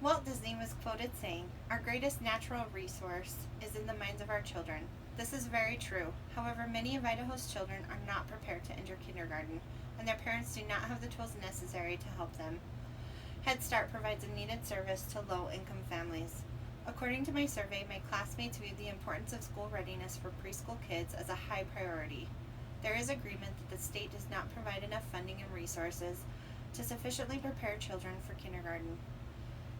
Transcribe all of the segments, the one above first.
Walt Disney was quoted saying, "Our greatest natural resource is in the minds of our children." This is very true. However, many of Idaho's children are not prepared to enter kindergarten, and their parents do not have the tools necessary to help them. Head Start provides a needed service to low-income families. According to my survey, my classmates viewed the importance of school readiness for preschool kids as a high priority. There is agreement that the state does not provide enough funding and resources to sufficiently prepare children for kindergarten.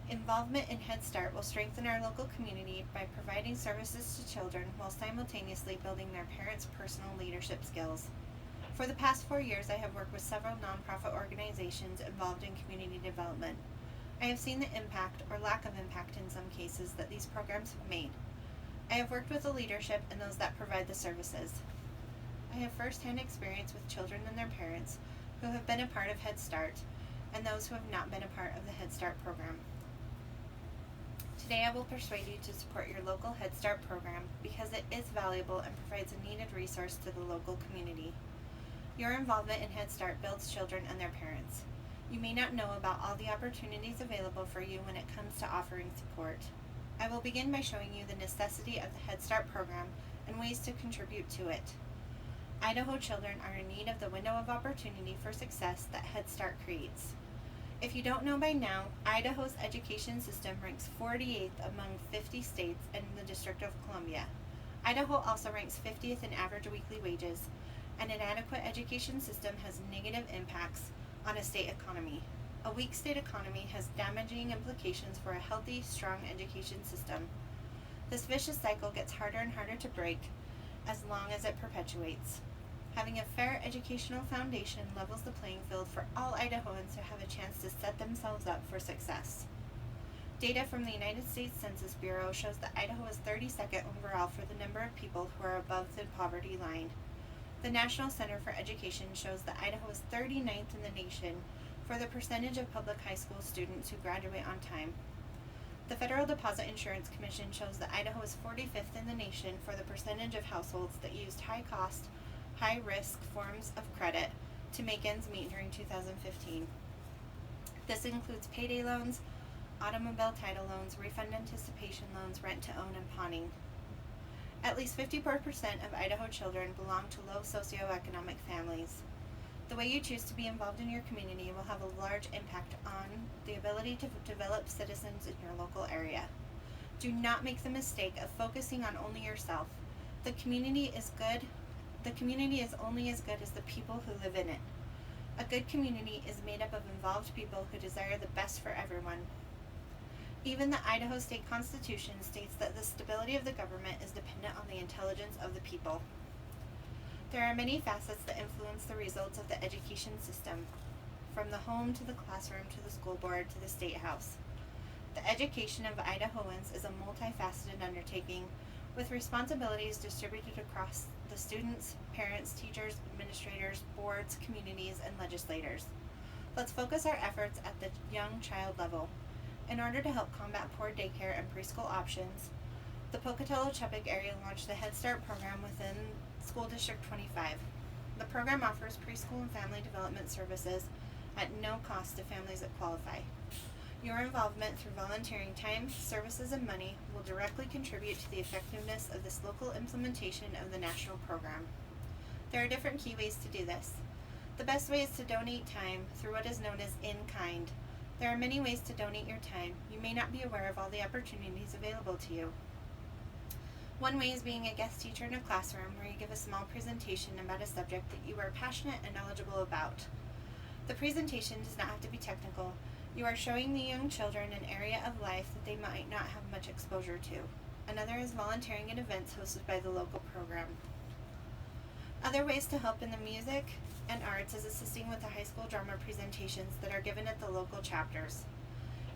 Involvement in Head Start will strengthen our local community by providing services to children while simultaneously building their parents' personal leadership skills. For the past 4 years, I have worked with several nonprofit organizations involved in community development. I have seen the impact, or lack of impact in some cases, that these programs have made. I have worked with the leadership and those that provide the services. I have first-hand experience with children and their parents who have been a part of Head Start and those who have not been a part of the Head Start program. Today I will persuade you to support your local Head Start program because it is valuable and provides a needed resource to the local community. Your involvement in Head Start builds children and their parents. You may not know about all the opportunities available for you when it comes to offering support. I will begin by showing you the necessity of the Head Start program and ways to contribute to it. Idaho children are in need of the window of opportunity for success that Head Start creates. If you don't know by now, Idaho's education system ranks 48th among 50 states and the District of Columbia. Idaho also ranks 50th in average weekly wages. An inadequate education system has negative impacts on a state economy. A weak state economy has damaging implications for a healthy, strong education system. This vicious cycle gets harder and harder to break as long as it perpetuates. Having a fair educational foundation levels the playing field for all Idahoans to have a chance to set themselves up for success. Data from the United States Census Bureau shows that Idaho is 32nd overall for the number of people who are above the poverty line. The National Center for Education shows that Idaho is 39th in the nation for the percentage of public high school students who graduate on time. The Federal Deposit Insurance Commission shows that Idaho is 45th in the nation for the percentage of households that used high-cost, high-risk forms of credit to make ends meet during 2015. This includes payday loans, automobile title loans, refund anticipation loans, rent-to-own, and pawning. At least 54% of Idaho children belong to low socioeconomic families. The way you choose to be involved in your community will have a large impact on the ability to develop citizens in your local area. Do not make the mistake of focusing on only yourself. The community is only as good as the people who live in it. A good community is made up of involved people who desire the best for everyone. Even the Idaho State Constitution states that the stability of the government is dependent on the intelligence of the people. There are many facets that influence the results of the education system, from the home to the classroom to the school board to the state house. The education of Idahoans is a multifaceted undertaking with responsibilities distributed across the students, parents, teachers, administrators, boards, communities, and legislators. Let's focus our efforts at the young child level. In order to help combat poor daycare and preschool options, the Pocatello-Chepik area launched the Head Start program within School District 25. The program offers preschool and family development services at no cost to families that qualify. Your involvement through volunteering time, services, and money will directly contribute to the effectiveness of this local implementation of the national program. There are different key ways to do this. The best way is to donate time through what is known as in-kind. There are many ways to donate your time. You may not be aware of all the opportunities available to you. One way is being a guest teacher in a classroom where you give a small presentation about a subject that you are passionate and knowledgeable about. The presentation does not have to be technical. You are showing the young children an area of life that they might not have much exposure to. Another is volunteering at events hosted by the local program. Other ways to help in the music and arts is assisting with the high school drama presentations that are given at the local chapters.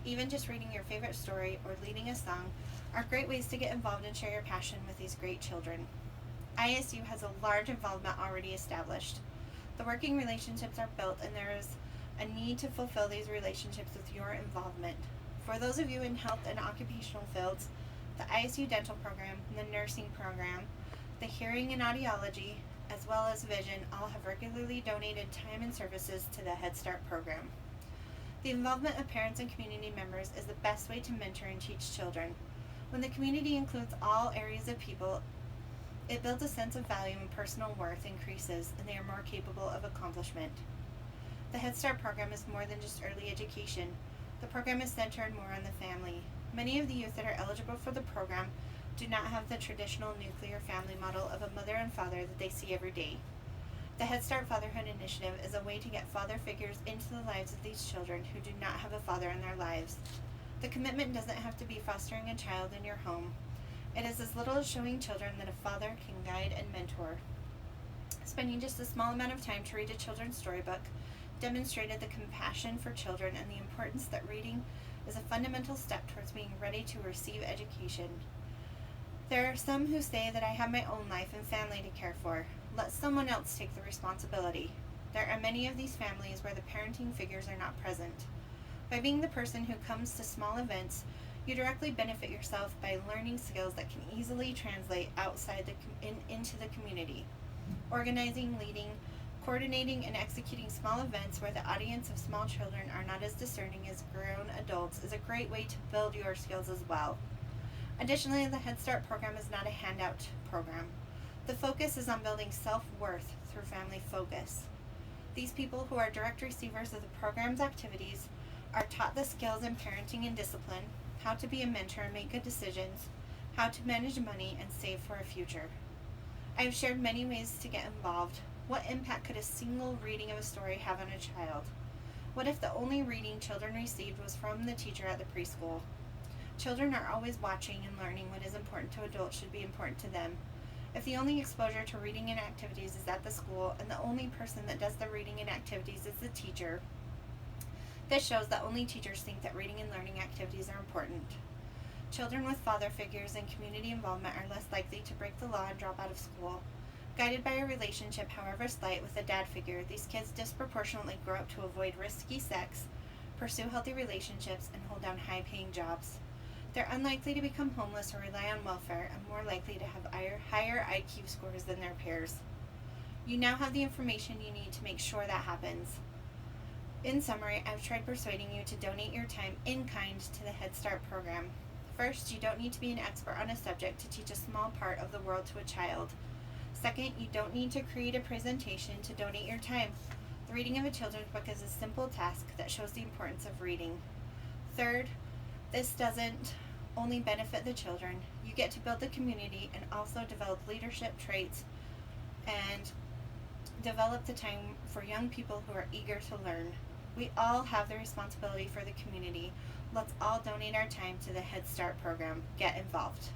Even just reading your favorite story or leading a song are great ways to get involved and share your passion with these great children. ISU has a large involvement already established. The working relationships are built, and there is a need to fulfill these relationships with your involvement. For those of you in health and occupational fields, the ISU dental program, the nursing program, the hearing and audiology, as well as vision, all have regularly donated time and services to the Head Start program. The involvement of parents and community members is the best way to mentor and teach children. When the community includes all areas of people, it builds a sense of value and personal worth increases, and they are more capable of accomplishment. The Head Start program is more than just early education. The program is centered more on the family. Many of the youth that are eligible for the program do not have the traditional nuclear family model of a mother and father that they see every day. The Head Start Fatherhood Initiative is a way to get father figures into the lives of these children who do not have a father in their lives. The commitment doesn't have to be fostering a child in your home. It is as little as showing children that a father can guide and mentor. Spending just a small amount of time to read a children's storybook demonstrated the compassion for children and the importance that reading is a fundamental step towards being ready to receive education. There are some who say that I have my own life and family to care for. Let someone else take the responsibility. There are many of these families where the parenting figures are not present. By being the person who comes to small events, you directly benefit yourself by learning skills that can easily translate outside into the community. Organizing, leading, coordinating, and executing small events where the audience of small children are not as discerning as grown adults is a great way to build your skills as well. Additionally, the Head Start program is not a handout program. The focus is on building self-worth through family focus. These people who are direct receivers of the program's activities are taught the skills in parenting and discipline, how to be a mentor and make good decisions, how to manage money and save for a future. I have shared many ways to get involved. What impact could a single reading of a story have on a child? What if the only reading children received was from the teacher at the preschool? Children are always watching and learning. What is important to adults should be important to them. If the only exposure to reading and activities is at the school and the only person that does the reading and activities is the teacher, this shows that only teachers think that reading and learning activities are important. Children with father figures and community involvement are less likely to break the law and drop out of school. Guided by a relationship, however slight, with a dad figure, these kids disproportionately grow up to avoid risky sex, pursue healthy relationships, and hold down high-paying jobs. They're unlikely to become homeless or rely on welfare and more likely to have higher IQ scores than their peers. You now have the information you need to make sure that happens. In summary, I've tried persuading you to donate your time in kind to the Head Start program. First, you don't need to be an expert on a subject to teach a small part of the world to a child. Second, you don't need to create a presentation to donate your time. The reading of a children's book is a simple task that shows the importance of reading. Third, this doesn't only benefit the children. You get to build the community and also develop leadership traits and develop the time for young people who are eager to learn. We all have the responsibility for the community. Let's all donate our time to the Head Start program. Get involved.